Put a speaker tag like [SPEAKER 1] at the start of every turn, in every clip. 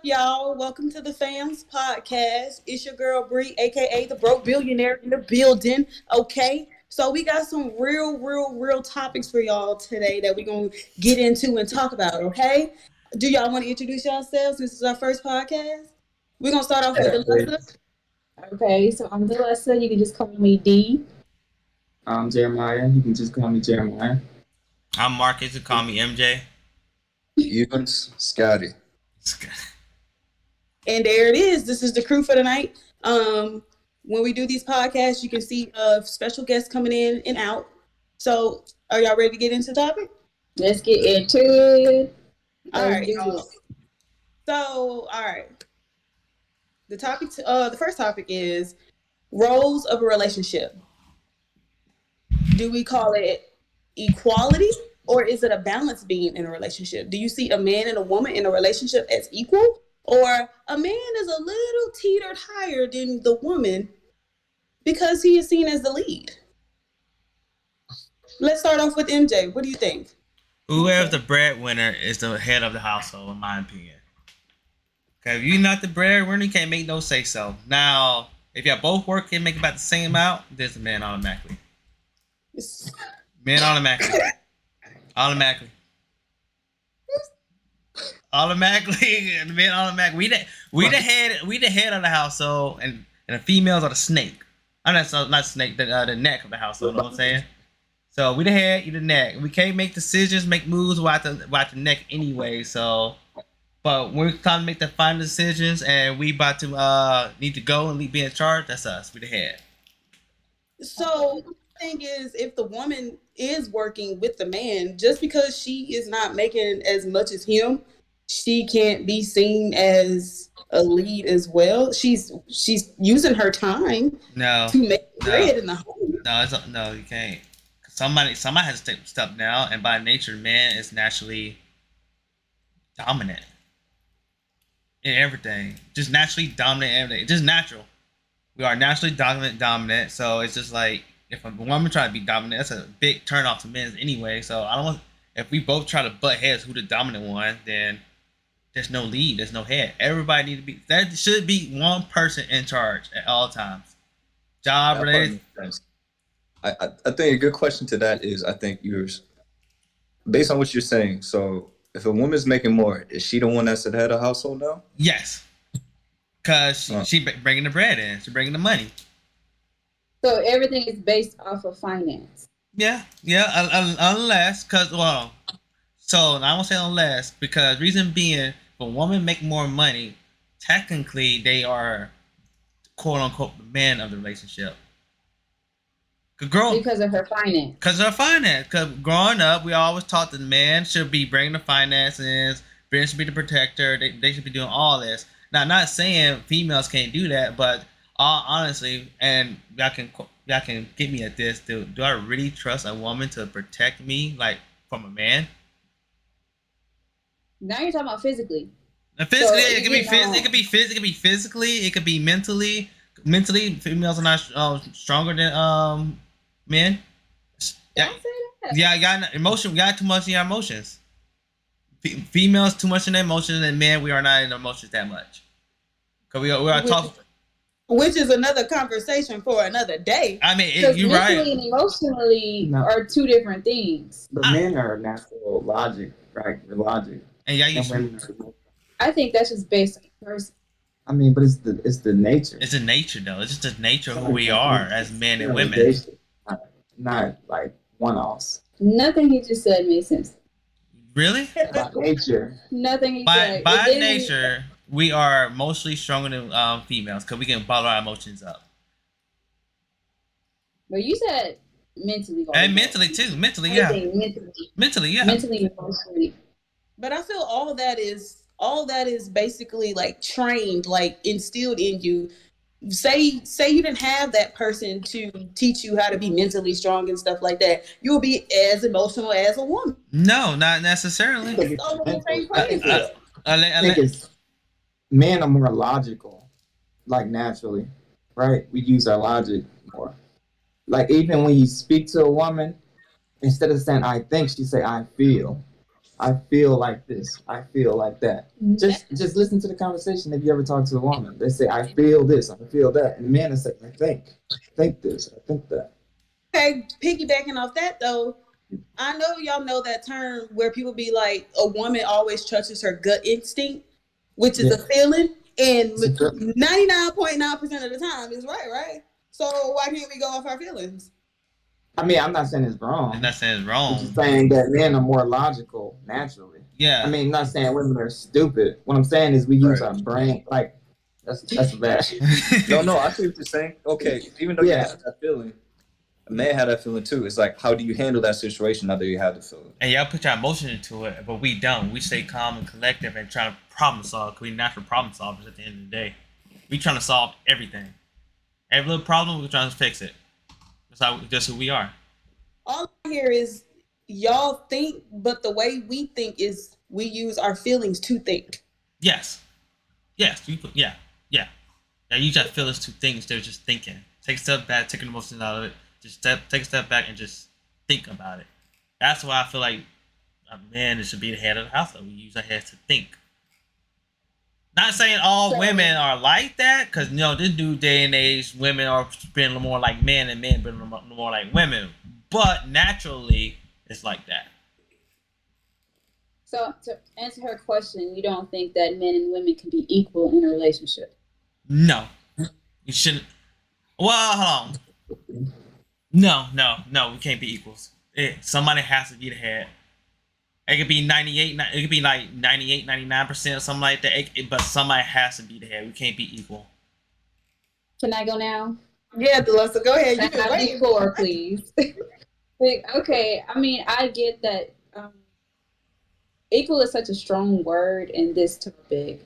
[SPEAKER 1] y'all? Welcome to the Fams Podcast. It's your girl Bree, aka the Broke Billionaire in the building. Okay, so we got some real topics for y'all today that we're gonna get into and talk about. Okay, do y'all want to introduce yourselves? This is our first podcast. We're gonna start off with Alyssa.
[SPEAKER 2] Okay, so I'm Delessa. You can just call me D.
[SPEAKER 3] I'm Jeremiah. You can just call me Jeremiah.
[SPEAKER 4] I'm Marcus. You call me MJ.
[SPEAKER 5] Evans, Scotty.
[SPEAKER 1] And there it is. This is the crew for tonight. When we do these podcasts, you can see special guests coming in and out. So, are y'all ready to get into the topic?
[SPEAKER 2] Let's get into it.
[SPEAKER 1] All right. All right. The first topic is roles of a relationship. Do we call it equality, or is it a balance being in a relationship? Do you see a man and a woman in a relationship as equal, or a man is a little teetered higher than the woman because he is seen as the lead? Let's start off with MJ. What do you think?
[SPEAKER 4] Whoever's the breadwinner is the head of the household, in my opinion. Because if you're not the breadwinner, you can't make no say so. Now, if y'all both work and make about the same amount, there's a man automatically. Men automatically. Automatically. The men automatically. We the head of the household, and the females are the snake. I'm not snake, the neck of the household. You know what I'm saying? So we the head, you the neck. We can't make decisions, make moves without the neck anyway. So, but when we time to make the final decisions, and we about to need to go and be in charge, that's us. We the head.
[SPEAKER 1] So the thing is, if the woman is working with the man, just because she is not making as much as him, she can't be seen as a lead as well. She's using her time to make bread in the home.
[SPEAKER 4] No, you can't. Somebody has to step down, and by nature, man is naturally dominant in everything. Just naturally dominant in everything. Just natural. We are naturally dominant. So it's just like, if a woman try to be dominant, that's a big turn off to men anyway. So I don't want, if we both try to butt heads who the dominant one, then there's no lead, there's no head. Everybody need to be, there should be one person in charge at all times. Job related.
[SPEAKER 5] I think a good question to that is, I think based on what you're saying, so if a woman's making more, is she the one that's the head of household now?
[SPEAKER 4] Yes. Because she bringing the bread in. She's bringing the money.
[SPEAKER 2] So everything is based off of finance.
[SPEAKER 4] Yeah. Unless, so I won't say unless, because reason being, if a woman make more money, technically they are quote unquote the man of the relationship.
[SPEAKER 2] Because of her finance.
[SPEAKER 4] Because growing up, we always taught the man should be bringing the finances, men should be the protector, they should be doing all this. Now, not saying females can't do that, but honestly, and y'all can get me at this, do I really trust a woman to protect me, like, from a man?
[SPEAKER 2] Now you're talking about physically.
[SPEAKER 4] Physically, so it could be physically, it could be mentally. Mentally, females are not stronger than men.
[SPEAKER 2] Don't say that.
[SPEAKER 4] Yeah, you got too much in your emotions. Females too much in their emotions, and men, we are not in emotions that much. Because we are talking.
[SPEAKER 1] Which is another conversation for another day.
[SPEAKER 4] I mean, you're right.
[SPEAKER 2] Mentally and emotionally are two different things.
[SPEAKER 3] But men are natural logic, right? Logic.
[SPEAKER 4] And
[SPEAKER 2] I think that's just based on the person.
[SPEAKER 3] I mean, but it's the nature.
[SPEAKER 4] It's the nature, though. It's just the nature of who we are as men and women.
[SPEAKER 3] Not like one-offs.
[SPEAKER 2] Nothing he just said made sense.
[SPEAKER 4] Really?
[SPEAKER 3] By nature.
[SPEAKER 2] Nothing he said.
[SPEAKER 4] By nature, we are mostly stronger than females because we can bottle our emotions up.
[SPEAKER 2] But you said mentally.
[SPEAKER 4] And mentally, too. Mentally, yeah. Mentally, yeah.
[SPEAKER 2] Mentally and emotionally.
[SPEAKER 1] But I feel all that is basically like trained, like instilled in you. Say you didn't have that person to teach you how to be mentally strong and stuff like that, you'll be as emotional as a woman.
[SPEAKER 4] No, not necessarily.
[SPEAKER 3] I think it's men are more logical, like naturally, right? We use our logic more. Like even when you speak to a woman, instead of saying "I think," she say "I feel." I feel like this. I feel like that. Just listen to the conversation. If you ever talk to a woman, they say, "I feel this. I feel that," and the man is like, "I think this. I think that."
[SPEAKER 1] Okay, piggybacking off that though, I know y'all know that term where people be like, a woman always trusts her gut instinct, which is
[SPEAKER 3] Yeah,
[SPEAKER 1] a feeling, and
[SPEAKER 3] it's a feel.
[SPEAKER 1] 99.9% of the time is right, right? So why can't we go off our feelings?
[SPEAKER 3] I mean, I'm not saying it's
[SPEAKER 4] I'm
[SPEAKER 3] wrong.
[SPEAKER 4] not saying it's
[SPEAKER 3] I'm just
[SPEAKER 4] wrong.
[SPEAKER 3] saying that men are more logical naturally. I
[SPEAKER 4] Yeah.
[SPEAKER 3] mean, not saying women are stupid. What I'm saying is we use
[SPEAKER 5] Right.
[SPEAKER 3] our brain. Like that's bad.
[SPEAKER 5] No, I see what you're saying. Okay, even though you
[SPEAKER 3] Yeah,
[SPEAKER 5] have that feeling, a man had that feeling too. It's like, how do you handle that situation now that you have the feeling?
[SPEAKER 4] And y'all put your emotion into it, but we don't. We stay calm and collective and try to problem solve. Cause we natural problem solvers at the end of the day. We trying to solve everything. Every little problem, we're trying to fix it. That's who we are.
[SPEAKER 1] All I hear is y'all think, but the way we think is we use our feelings to think.
[SPEAKER 4] Yes. Yes. Yeah. Yeah. Yeah. You just feel those two things. They're just thinking. Take a step back, take an emotion out of it. Take a step back and just think about it. That's why I feel like a man should be the head of the household. We use our heads to think. Not saying all women are like that, because this new day and age, women are being more like men and men being more like women. But naturally, it's like that.
[SPEAKER 2] So to answer her question, you don't think that men and women can be equal in a relationship?
[SPEAKER 4] No, you shouldn't. Well, hold on. No, we can't be equals. Somebody has to be the head. It could be 98. It could be like 98, 99% or something like that. But somebody has to be the head. We can't be equal.
[SPEAKER 2] Can I go now?
[SPEAKER 1] Yeah, Delessa, go ahead.
[SPEAKER 2] Can
[SPEAKER 1] You've been
[SPEAKER 2] I have
[SPEAKER 1] waiting.
[SPEAKER 2] the floor, please? Okay, I mean, I get that equal is such a strong word in this topic.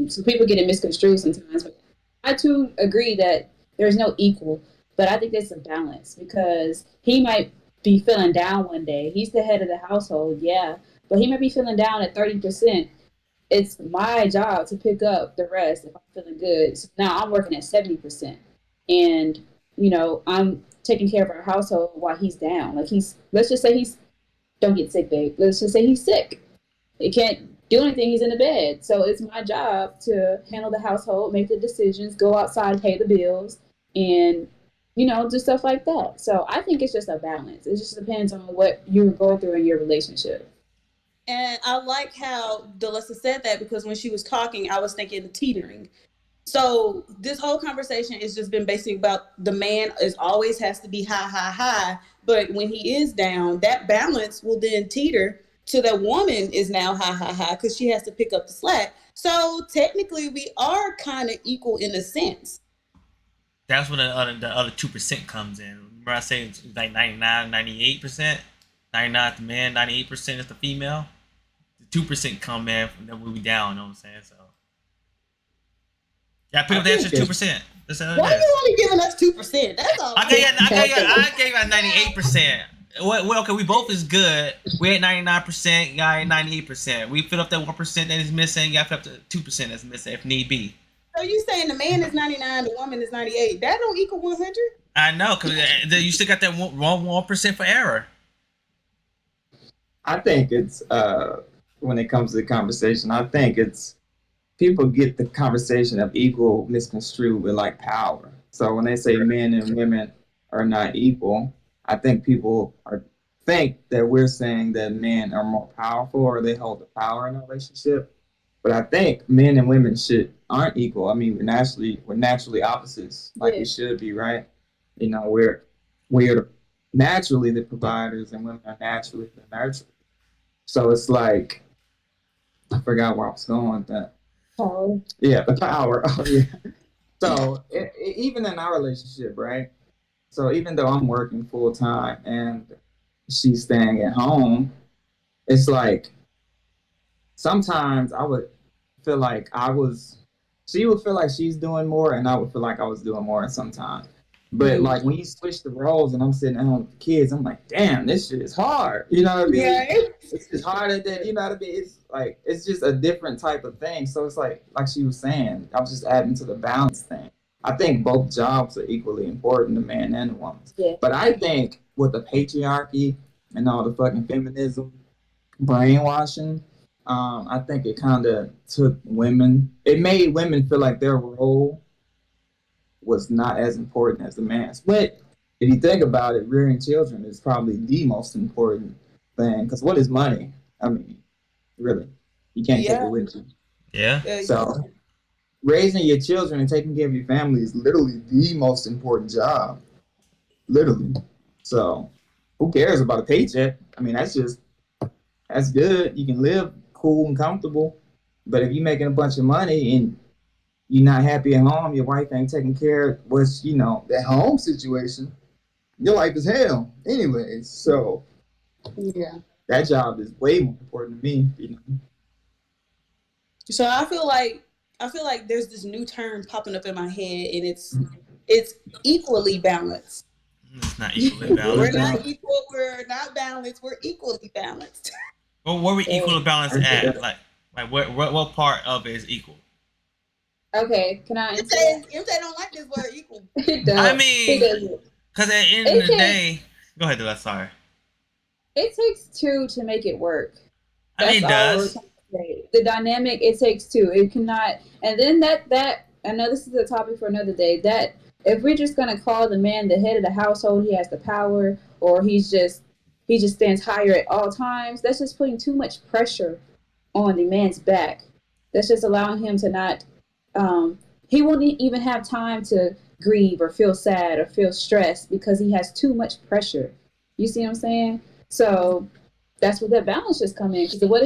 [SPEAKER 2] So people get it misconstrued sometimes. But I too agree that there's no equal, but I think there's a balance because he might be feeling down one day. He's the head of the household, yeah, but he might be feeling down at 30%. It's my job to pick up the rest if I'm feeling good. So now I'm working at 70%. And, I'm taking care of our household while he's down. Like let's just say don't get sick, babe. Let's just say he's sick. He can't do anything. He's in the bed. So it's my job to handle the household, make the decisions, go outside, pay the bills, and do stuff like that. So I think it's just a balance. It just depends on what you're going through in your relationship.
[SPEAKER 1] And I like how Delissa said that because when she was talking, I was thinking teetering. So this whole conversation has just been basically about the man is always has to be high, high, high. But when he is down, that balance will then teeter to the woman is now high, high, high because she has to pick up the slack. So technically, we are kind of equal in a sense.
[SPEAKER 4] That's when the other 2% comes in. Remember I say it's like 99, 98%? 99 is the man, 98% is the female. The 2% come in, and then we'll be down, you know what I'm saying? So yeah, pick
[SPEAKER 3] I
[SPEAKER 4] up the extra
[SPEAKER 3] think
[SPEAKER 4] 2%. That's how it
[SPEAKER 1] Why are
[SPEAKER 4] is.
[SPEAKER 1] you only giving us 2%? That's all.
[SPEAKER 4] I gave you 98%. Well, okay, we both is good. We at 99%, guy at 98%. We fill up that 1% that is missing. You got to fill up the 2% that's missing if need be.
[SPEAKER 1] So you saying the man is 99, the woman is 98? That don't equal 100?
[SPEAKER 4] I know, because you still got that 1% for error.
[SPEAKER 3] I think it's when it comes to the conversation, I think it's people get the conversation of equal misconstrued with like power. So when they say men and women are not equal, I think people are think that we're saying that men are more powerful or they hold the power in a relationship. But I think men and women should aren't equal. I mean, we're naturally opposites, like we
[SPEAKER 2] Yeah.
[SPEAKER 3] should be, right? We're naturally the providers, and women are naturally the nurturers. So it's like I forgot where I was going with that.
[SPEAKER 2] Paul.
[SPEAKER 3] Yeah, the power. Oh, yeah. So even in our relationship, right? So even though I'm working full time and she's staying at home, it's like sometimes I would feel like she would feel like she's doing more, and I would feel like I was doing more sometimes. But
[SPEAKER 2] Mhm.
[SPEAKER 3] like when you switch the roles and I'm sitting at home with the kids, I'm like, damn, this shit is hard. You know what I mean?
[SPEAKER 1] Yeah.
[SPEAKER 3] It's harder than, you know what I mean? It's like it's just a different type of thing. So it's like she was saying, I was just adding to the balance thing. I think both jobs are equally important, the man and the woman.
[SPEAKER 2] Yeah.
[SPEAKER 3] But I think with the patriarchy and all the fucking feminism, brainwashing. I think it kind of took women. It made women feel like their role was not as important as the man's. But if you think about it, rearing children is probably the most important thing. Because what is money? I mean, really, you can't take it
[SPEAKER 1] Yeah.
[SPEAKER 3] with you.
[SPEAKER 4] Yeah.
[SPEAKER 3] So raising your children and taking care of your family is literally the most important job. Literally. So who cares about a paycheck? I mean, that's good. You can live cool and comfortable. But if you're making a bunch of money and you're not happy at home, your wife ain't taking care of what's, that home situation, your life is hell anyways. So
[SPEAKER 1] Yeah.
[SPEAKER 3] that job is way more important to me.
[SPEAKER 1] So I feel like there's this new term popping up in my head, and it's equally balanced.
[SPEAKER 4] It's not equally
[SPEAKER 1] We're
[SPEAKER 4] balanced.
[SPEAKER 3] Equally
[SPEAKER 1] not equal. We're not balanced. We're equally balanced.
[SPEAKER 4] Well, where we
[SPEAKER 2] So,
[SPEAKER 4] equally balanced at?
[SPEAKER 3] balanced.
[SPEAKER 4] Like what part of it is equal?
[SPEAKER 2] okay, can I answer that?
[SPEAKER 1] MJ don't like this word equal.
[SPEAKER 2] It
[SPEAKER 4] I
[SPEAKER 2] does. He
[SPEAKER 4] mean,
[SPEAKER 2] doesn't.
[SPEAKER 4] because at the end
[SPEAKER 2] It
[SPEAKER 4] of the
[SPEAKER 2] takes
[SPEAKER 4] day, go ahead, do that. Sorry.
[SPEAKER 2] it takes two to make it work.
[SPEAKER 4] I
[SPEAKER 2] That's
[SPEAKER 4] mean, it
[SPEAKER 2] all we're
[SPEAKER 4] does.
[SPEAKER 2] trying to say. The dynamic, it takes two. It cannot. And then that I know this is a topic for another day. That if we're just gonna call the man the head of the household, he has the power, or he just stands higher at all times. That's just putting too much pressure on the man's back. That's just allowing him to not. Um, he won't even have time to grieve or feel sad or feel stressed because he has too much pressure. You see what I'm saying? So that's where that balance just come in. Because what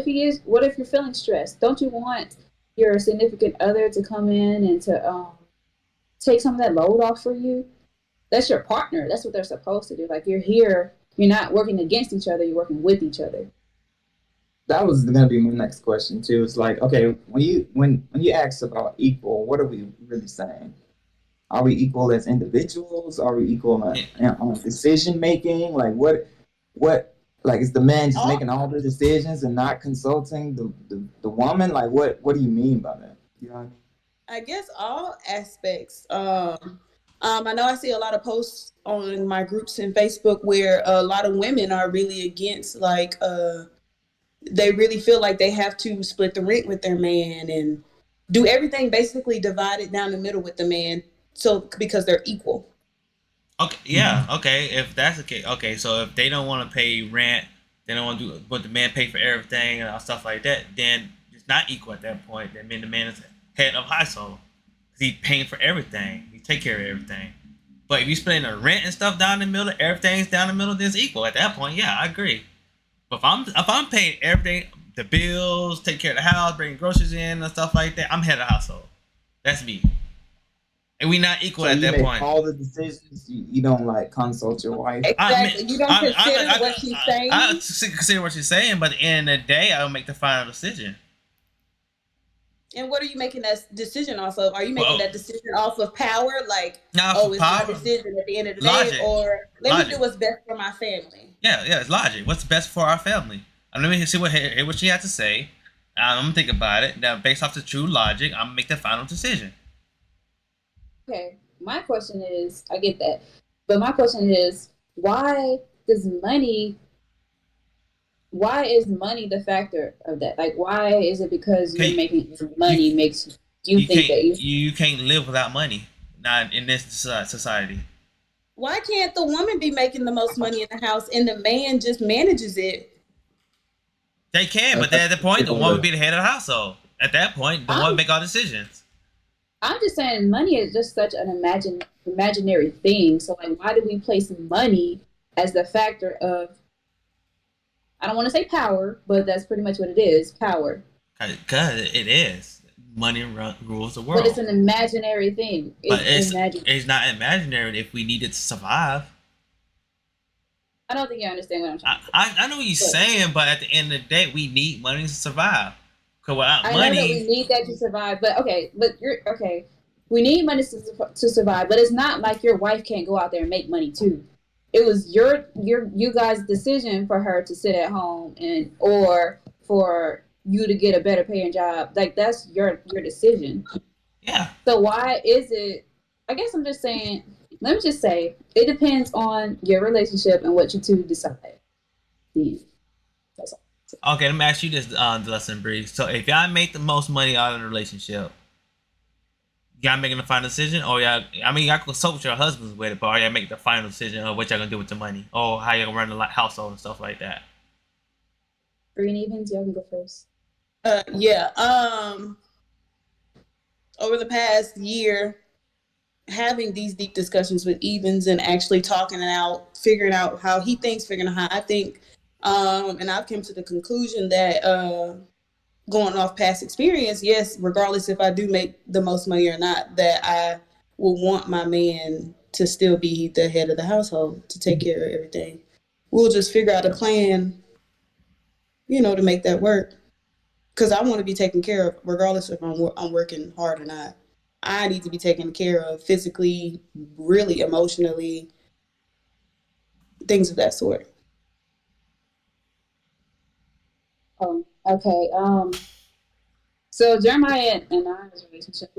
[SPEAKER 2] if you're feeling stressed? Don't you want your significant other to come in and to take some of that load off for you? That's your partner. That's what they're supposed to do. Like you're here, you're not working against each other, you're working with each other.
[SPEAKER 3] That was gonna be my next question too. It's like, okay, when you ask about equal, what are we really saying? Are we equal as individuals? Are we equal
[SPEAKER 4] Yeah.
[SPEAKER 3] on decision making? Like what like is the man just
[SPEAKER 1] All
[SPEAKER 3] making all the decisions and not consulting the woman? Like what do you mean by that? You know what I mean?
[SPEAKER 1] I guess all aspects. I know I see a lot of posts on my groups in Facebook where a lot of women are really against, like, they really feel like they have to split the rent with their man and do everything basically divided down the middle with the man, so because they're equal.
[SPEAKER 4] Okay, yeah,
[SPEAKER 3] Mm-hmm.
[SPEAKER 4] okay. If that's the case, okay. So if they don't want to pay rent, they don't want to do, but the man pay for everything and stuff like that, then it's not equal at that point. That means the man is head of household because he's paying for everything. He take care of everything. But if you splitting the rent and stuff down the middle, everything's down the middle, then it's equal at that point. Yeah, I agree. But if I'm paying everything, the bills, take care of the house, bringing groceries in and stuff like that, I'm head of household. That's me, and we not equal
[SPEAKER 3] So
[SPEAKER 4] at
[SPEAKER 3] you
[SPEAKER 4] that
[SPEAKER 3] make
[SPEAKER 4] point.
[SPEAKER 3] all the decisions. You don't like consult your wife.
[SPEAKER 4] I mean,
[SPEAKER 1] Exactly. You don't consider what she's
[SPEAKER 4] I
[SPEAKER 1] saying.
[SPEAKER 4] consider what you're saying, but at the end of the day, I'll make the final decision.
[SPEAKER 1] And what are you making that decision off of? Are you making
[SPEAKER 4] Well,
[SPEAKER 1] that decision off of power? Like,
[SPEAKER 4] now for
[SPEAKER 1] oh, it's my
[SPEAKER 4] power,
[SPEAKER 1] decision at the end of the day,
[SPEAKER 4] logic,
[SPEAKER 1] or let me do
[SPEAKER 4] logic.
[SPEAKER 1] what's best for my family?
[SPEAKER 4] Yeah, yeah, it's logic. What's best for our family? Let me see what she had to say. I'm gonna think about it. Now, based off the true logic, I'm gonna make the final decision.
[SPEAKER 2] Okay, my question is, I get that, but my question is, does money? Why is money the factor of that? Like, why is it because you're
[SPEAKER 4] Okay,
[SPEAKER 2] making
[SPEAKER 4] you
[SPEAKER 2] money makes you
[SPEAKER 4] you
[SPEAKER 2] think
[SPEAKER 4] can't
[SPEAKER 2] that you?
[SPEAKER 4] you can't live without money. Not in this society.
[SPEAKER 1] Why can't the woman be making the most money in the house and the man just manages it?
[SPEAKER 4] They can, but
[SPEAKER 3] I
[SPEAKER 4] at the point, the
[SPEAKER 3] think
[SPEAKER 4] woman would be the head of the household. At that point, the woman
[SPEAKER 2] I'm
[SPEAKER 4] make all decisions.
[SPEAKER 2] I'm just saying money is just such an imaginary thing. So like, why do we place money as the factor of? I don't want to say power, but that's pretty much what it is, power.
[SPEAKER 4] Cause it is money rules the
[SPEAKER 2] But it's
[SPEAKER 4] world.
[SPEAKER 2] an imaginary thing.
[SPEAKER 4] But
[SPEAKER 2] It's
[SPEAKER 4] it's
[SPEAKER 2] imagine.
[SPEAKER 4] it's not imaginary if we need it to survive.
[SPEAKER 2] I don't think you understand what I'm trying
[SPEAKER 4] I,
[SPEAKER 2] to say.
[SPEAKER 4] I, I know what you're
[SPEAKER 2] But
[SPEAKER 4] saying, but at the end of the day, we need money to survive. Cause without
[SPEAKER 2] I know that we
[SPEAKER 4] money,
[SPEAKER 2] need that to survive. But okay, but you're okay. We need money to survive, but it's not like your wife can't go out there and make money too. It was you guys' decision for her to sit at home and or for you to get a better paying job. Like that's your decision.
[SPEAKER 4] yeah,
[SPEAKER 2] So why is it? I guess I'm just saying. Let me just say it depends on your relationship and what you two decide. Yeah, that's all.
[SPEAKER 4] Okay, let me ask you this, lesson, Bree. So if y'all make the most money out of the relationship, y'all making the final decision, or y'all? I mean, y'all consult with your husbands with it, but are y'all making the final decision of what y'all gonna do with the money, or how y'all gonna run the household and stuff like that?
[SPEAKER 2] Green evens, y'all can go first.
[SPEAKER 1] Yeah. Over the past year, having these deep discussions with Evans and actually talking it out, figuring out how he thinks, figuring out how I think, and I've come to the conclusion that going off past experience, yes, regardless if I do make the most money or not, that I will want my man to still be the head of the household to take care of everything. We'll just figure out a plan, to make that work. Because I want to be taken care of, regardless if I'm working hard or not. I need to be taken care of physically, really emotionally, things of that sort.
[SPEAKER 2] Oh, okay. So Jeremiah and I's relationship,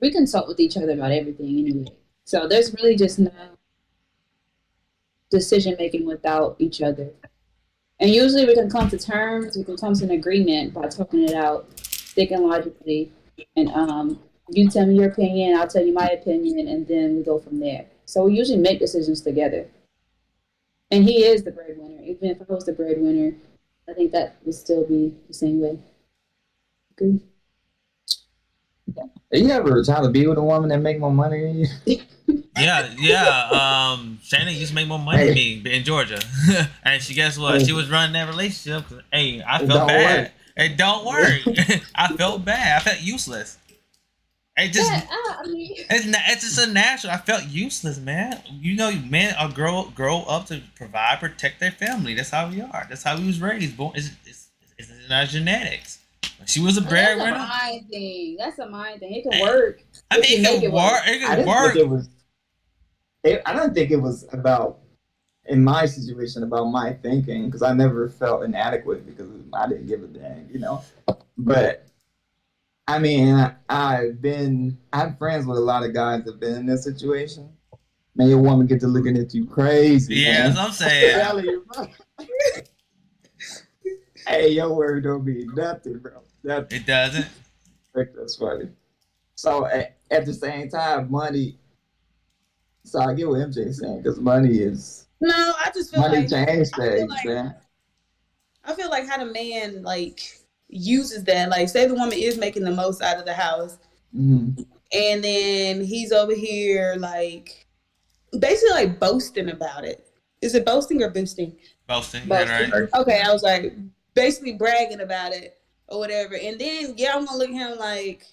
[SPEAKER 2] we consult with each other about everything anyway. So there's really just no decision making without each other. And usually we can come to terms, we can come to an agreement by talking it out, thinking logically, and you tell me your opinion, I'll tell you my opinion, and then we go from there. So we usually make decisions together. And he is the breadwinner. Even if I was the breadwinner, I think that would still be the same way. Agree?
[SPEAKER 3] You ever try to be with a woman that make more money than you?
[SPEAKER 4] Yeah. Shannon used to make more money than me in Georgia, and guess what? She was running that relationship. Hey, I
[SPEAKER 3] It
[SPEAKER 4] felt
[SPEAKER 3] don't
[SPEAKER 4] bad.
[SPEAKER 3] work.
[SPEAKER 4] It don't work. I felt bad. I felt useless. It just
[SPEAKER 2] Yeah, I mean,
[SPEAKER 4] it's just a natural. I felt useless, man. Men are grow up to provide, protect their family. That's how we are. That's how we was raised. Born, it's in our genetics. She was a
[SPEAKER 2] that's a
[SPEAKER 4] breadwinner.
[SPEAKER 2] mind thing. That's a mind thing. It can
[SPEAKER 4] Eh,
[SPEAKER 2] work
[SPEAKER 4] I
[SPEAKER 2] if
[SPEAKER 4] mean,
[SPEAKER 2] you
[SPEAKER 4] it
[SPEAKER 2] make
[SPEAKER 4] can
[SPEAKER 2] it work.
[SPEAKER 4] work. It
[SPEAKER 3] I
[SPEAKER 4] can
[SPEAKER 3] didn't think
[SPEAKER 4] work.
[SPEAKER 3] it was. I don't think it was about in my situation about my thinking because I never felt inadequate because I didn't give a dang. But I mean, I'm friends with a lot of guys that have been in this situation. Man, your woman get to looking at you crazy,
[SPEAKER 4] Yeah, that's
[SPEAKER 3] man.
[SPEAKER 4] what I'm
[SPEAKER 3] I'm
[SPEAKER 4] saying.
[SPEAKER 3] telling you, bro. Hey, your word don't mean nothing, bro.
[SPEAKER 4] It doesn't.
[SPEAKER 3] That's funny. So at the same time, money. So I get what MJ's saying because
[SPEAKER 1] No, I just feel
[SPEAKER 3] money
[SPEAKER 1] like
[SPEAKER 3] change
[SPEAKER 1] I feel
[SPEAKER 3] things,
[SPEAKER 1] like
[SPEAKER 3] man.
[SPEAKER 1] I feel like how the man uses that. Like, say the woman is making the most out of the house,
[SPEAKER 3] Mm-hmm.
[SPEAKER 1] and then he's over here basically boasting about it. Is it boasting or boosting?
[SPEAKER 4] Boasting, yeah, right.
[SPEAKER 2] Boasting.
[SPEAKER 1] Okay, I was like basically bragging about it or whatever. And then yeah, I'm gonna look at him like,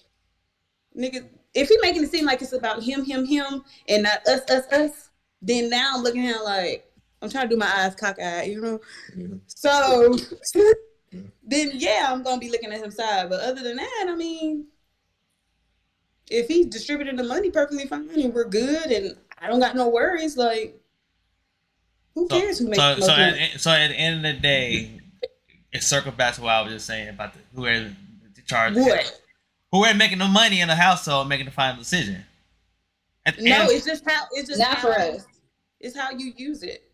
[SPEAKER 1] nigga, if he making it seem like it's about him, and not us, then now I'm looking at him like I'm trying to do my eyes cockeyed. So then yeah, I'm gonna be looking at his side. But other than that, I mean, if he's distributing the money perfectly fine and we're good and I don't got no worries, like who
[SPEAKER 4] So,
[SPEAKER 1] cares who makes
[SPEAKER 4] so,
[SPEAKER 1] the
[SPEAKER 4] so
[SPEAKER 1] most money?
[SPEAKER 4] at the end of the day, it circled back to what I was just saying about who had the charge,
[SPEAKER 1] What?
[SPEAKER 4] who had making the money in the household, making the final decision. At the
[SPEAKER 1] No,
[SPEAKER 4] end,
[SPEAKER 2] Not for us.
[SPEAKER 1] it's how you use it.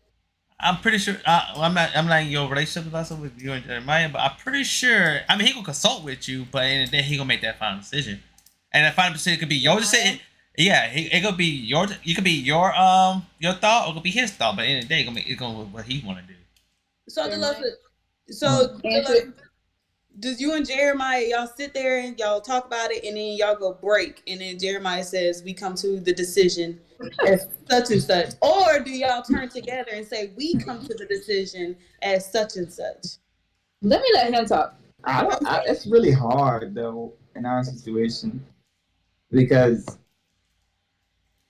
[SPEAKER 4] I'm pretty sure. I'm not in your relationship with you and Jeremiah, but I'm pretty sure. I mean, he gonna consult with you, but in the day, he gonna make that final decision, and that final decision could be your decision. Yeah, it could be your. It could be your thought, or it could be his thought. But in the day, it's gonna be what he want to do.
[SPEAKER 1] So
[SPEAKER 2] Jeremiah, answer.
[SPEAKER 1] Deluxa, does you and Jeremiah y'all sit there and y'all talk about it and then y'all go break and then Jeremiah says we come to the decision as such and such, or do y'all turn together and say we come to the decision as such and such?
[SPEAKER 2] Let me let him talk.
[SPEAKER 3] I don't. It's really hard though in our situation because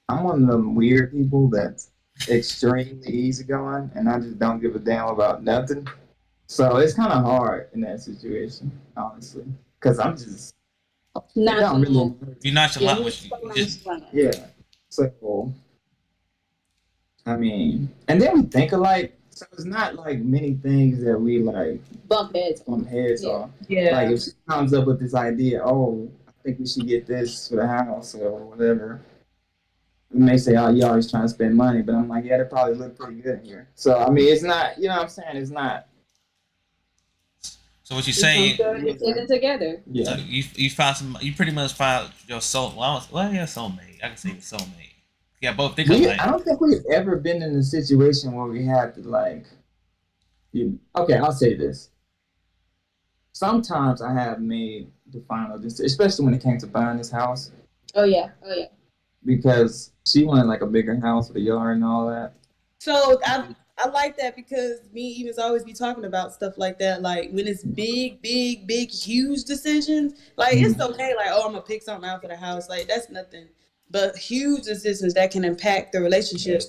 [SPEAKER 3] I'm one of them weird people that's extremely easygoing, and I just don't give a damn about nothing. So it's kind of hard in that situation, honestly, because I'm just it don't really.
[SPEAKER 2] Nonchalant.
[SPEAKER 4] You're
[SPEAKER 2] Yeah,
[SPEAKER 4] nonchalant
[SPEAKER 2] he's
[SPEAKER 4] with you.
[SPEAKER 2] so
[SPEAKER 4] Just
[SPEAKER 2] nonchalant.
[SPEAKER 3] Yeah. So I mean, and then we think alike. So it's not like many things that we like
[SPEAKER 2] Bump heads.
[SPEAKER 3] on heads
[SPEAKER 2] Yeah.
[SPEAKER 3] on. Like if she comes up with this idea, oh, I think we should get this for the house or whatever. We may say, oh, you always trying to spend money, but I'm like, yeah, that probably look pretty good in here. So I mean, it's not, you know what I'm saying? It's not.
[SPEAKER 4] So what you
[SPEAKER 2] We come
[SPEAKER 4] saying?
[SPEAKER 2] to a decision together.
[SPEAKER 4] So
[SPEAKER 3] Yeah.
[SPEAKER 4] you found some. You pretty much found your soul. Well, yeah, soulmate. I can say the soulmate. Yeah, both think alike.
[SPEAKER 3] I don't think we've ever been in a situation where we had to like. Okay, I'll say this. Sometimes I have made the final decision, especially when it came to buying this house,
[SPEAKER 2] Oh yeah.
[SPEAKER 3] because she wanted like a bigger house with a yard and all that.
[SPEAKER 1] So I like that because me and Eva's always be talking about stuff like that. Like when it's big, huge decisions, like it's okay. Like, oh, I'm gonna pick something out for the house. Like that's nothing. But huge decisions that can impact the relationship,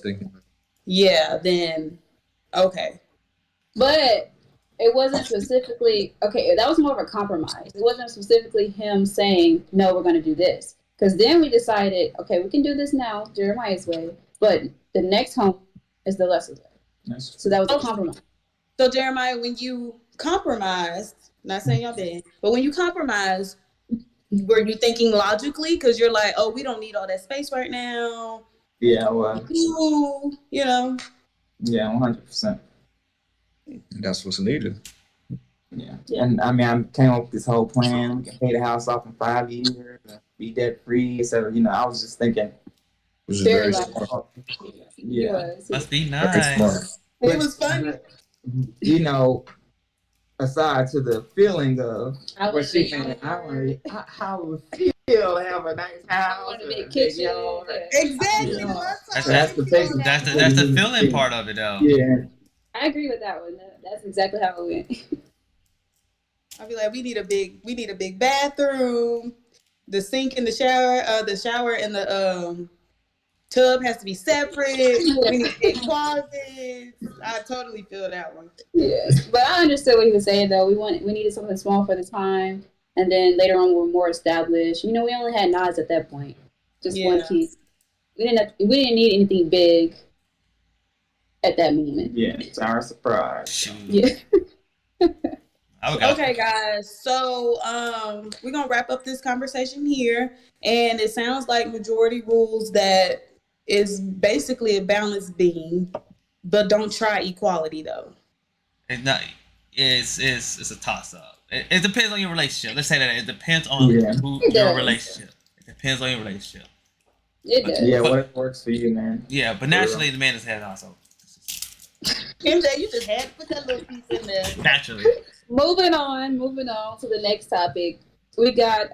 [SPEAKER 1] yeah, then okay.
[SPEAKER 2] But it wasn't specifically okay. That was more of a compromise. It wasn't specifically him saying, "No, we're going to do this." Because then we decided, okay, we can do this now, Jeremiah's way, but the next home is the lesser way. So that was a compromise.
[SPEAKER 1] So Jeremiah, when you compromised, not saying y'all did, but when you compromised, were you thinking logically? Because you're like, oh, we don't need all that space right now.
[SPEAKER 3] Yeah, well,
[SPEAKER 1] You know.
[SPEAKER 3] yeah, 100%.
[SPEAKER 5] That's what's needed.
[SPEAKER 3] Yeah. And I mean, I came up with this whole plan. We can pay the house off in 5 years, be debt free. So, I was just thinking,
[SPEAKER 5] Which is
[SPEAKER 2] Very
[SPEAKER 5] very
[SPEAKER 2] like
[SPEAKER 5] smart.
[SPEAKER 2] he
[SPEAKER 3] yeah.
[SPEAKER 2] was.
[SPEAKER 4] Must be
[SPEAKER 5] Very
[SPEAKER 4] nice.
[SPEAKER 5] smart.
[SPEAKER 1] It was funny.
[SPEAKER 3] Aside to the feeling of
[SPEAKER 2] I
[SPEAKER 3] what
[SPEAKER 2] was
[SPEAKER 3] she said, how would feel to have a nice house,
[SPEAKER 2] want a
[SPEAKER 3] and
[SPEAKER 2] big
[SPEAKER 3] a big
[SPEAKER 2] kitchen.
[SPEAKER 3] yard.
[SPEAKER 1] Exactly.
[SPEAKER 3] Yeah.
[SPEAKER 1] That's
[SPEAKER 3] That's the basic.
[SPEAKER 4] That's the feeling part of it, though.
[SPEAKER 3] Yeah.
[SPEAKER 2] I agree with that one. That's exactly how it went.
[SPEAKER 1] I'll be like, we need a big bathroom. The sink and the shower and the tub has to be separate. We need big closets. I totally feel that one.
[SPEAKER 2] Yes, but I understood what he was saying though. We needed something small for the time, and then later on we're more established. We only had Nas at that point, just one kid. We didn't need anything big at that moment.
[SPEAKER 3] Yeah, it's our surprise.
[SPEAKER 4] Shoot.
[SPEAKER 2] Yeah.
[SPEAKER 1] Okay, guys. So we're gonna wrap up this conversation here, and it sounds like majority rules that is basically a balanced being, but don't try equality though.
[SPEAKER 4] It's not. It's a toss up. It depends on your relationship. Let's say that it depends on your relationship. It depends on your relationship.
[SPEAKER 2] It does.
[SPEAKER 3] Yeah, what works for you, man.
[SPEAKER 4] Yeah, but naturally the man is head on, so
[SPEAKER 1] MJ, you just had to put that little piece in there.
[SPEAKER 4] naturally.
[SPEAKER 2] Moving on to the next topic. We got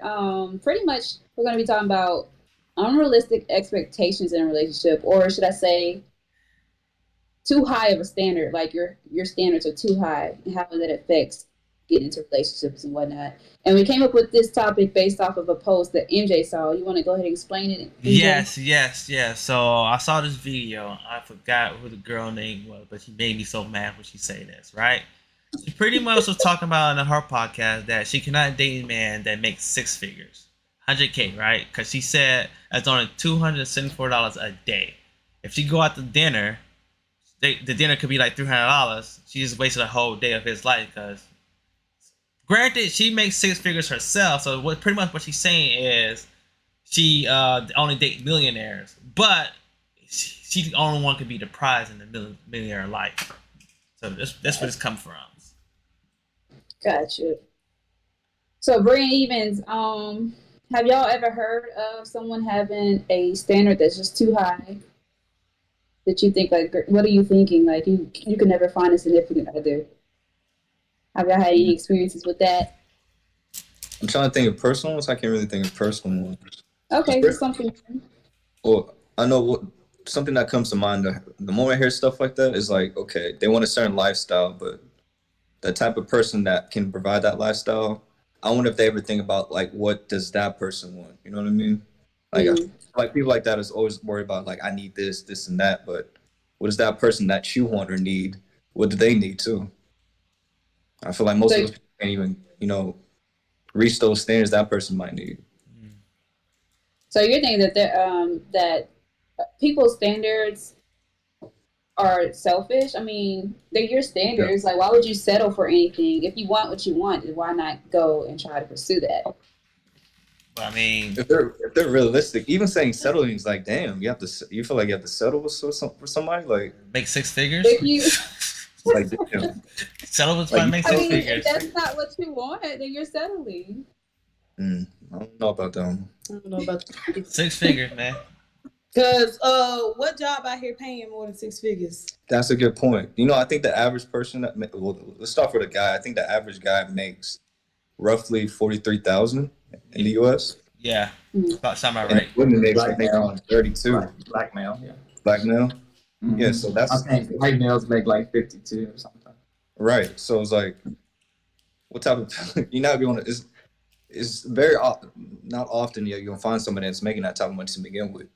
[SPEAKER 2] pretty much we're gonna be talking about unrealistic expectations in a relationship, or should I say too high of a standard, like your standards are too high, and how that affects getting into relationships and whatnot. And we came up with this topic based off of a post that MJ saw. You want to go ahead and explain it? MJ?
[SPEAKER 4] Yes. So I saw this video. I forgot who the girl name was, but she made me so mad when she said this, right? She pretty much was talking about in her podcast that she cannot date a man that makes six figures, 100K, right? Because she said that's only $274 a day. If she go out to dinner, the dinner could be like $300. She just wasted a whole day of his life. Because granted, she makes six figures herself, so pretty much what she's saying is she only date millionaires, but she the only one could be the prize in the millionaire life. So that's where this comes from.
[SPEAKER 2] Gotcha. So, Brian Evans, have y'all ever heard of someone having a standard that's just too high? That you think, like, what are you thinking? Like, you can never find a significant other. Have y'all had any experiences with that?
[SPEAKER 5] I'm trying to think of personal ones. I can't really think of personal ones.
[SPEAKER 2] Okay, just something.
[SPEAKER 5] Well, I know something that comes to mind. The moment I hear stuff like that is like, okay, they want a certain lifestyle, but the type of person that can provide that lifestyle, I wonder if they ever think about like, what does that person want? You know what I mean? Like, like people like that is always worried about like, I need this, and that. But what is that person that you want or need? What do they need too? I feel like most of us can't even, reach those standards that person might need.
[SPEAKER 2] So you're thinking that that people's standards are selfish? I mean, they're your standards. Like, why would you settle for anything? If you want what you want, why not go and try to pursue that?
[SPEAKER 4] I mean,
[SPEAKER 5] if they're realistic, even saying settling is like, damn, you feel like you have to settle for somebody, like
[SPEAKER 4] make six figures.
[SPEAKER 2] If you
[SPEAKER 5] like, damn.
[SPEAKER 4] Settle with
[SPEAKER 5] Like,
[SPEAKER 4] somebody make
[SPEAKER 2] I
[SPEAKER 4] six
[SPEAKER 2] mean, if
[SPEAKER 4] figures.
[SPEAKER 2] that's not what you want, then you're settling.
[SPEAKER 5] I don't know about that one.
[SPEAKER 1] I don't know about that.
[SPEAKER 4] 6 figures, man.
[SPEAKER 1] Cause what job out here paying more than 6 figures?
[SPEAKER 5] That's a good point. You know, I think the average person well, let's start with a guy. I think the average guy makes roughly 43,000 in the U.S.
[SPEAKER 4] Yeah,
[SPEAKER 2] Mm.
[SPEAKER 4] about something about
[SPEAKER 5] and
[SPEAKER 4] right.
[SPEAKER 5] women make
[SPEAKER 3] Black
[SPEAKER 5] make
[SPEAKER 3] male.
[SPEAKER 5] around 32.
[SPEAKER 3] Black male, yeah.
[SPEAKER 5] Black male.
[SPEAKER 3] Mhm.
[SPEAKER 5] Yeah, so
[SPEAKER 3] I
[SPEAKER 5] that's
[SPEAKER 3] think white males make like 52 or something.
[SPEAKER 5] right. So it's like, what type of you're not going to? It's very not often you're gonna find somebody that's making that type of money to begin with.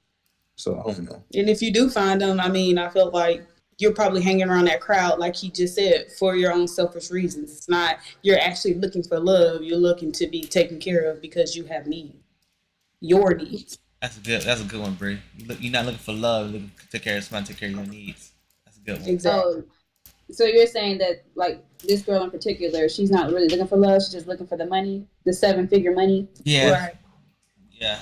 [SPEAKER 5] So I don't know.
[SPEAKER 1] And if you do find them, I mean, I feel like you're probably hanging around that crowd, like he just said, for your own selfish reasons. It's not you're actually looking for love. You're looking to be taken care of because you have needs, your needs.
[SPEAKER 4] That's a good one, Bree. You're not looking for love. You're looking to take care of somebody, take care of your needs. That's a good one.
[SPEAKER 1] Exactly.
[SPEAKER 2] Oh, so you're saying that like this girl in particular, she's not really looking for love. She's just looking for the money, the 7-figure money.
[SPEAKER 4] Yeah,
[SPEAKER 1] Right.
[SPEAKER 4] yeah.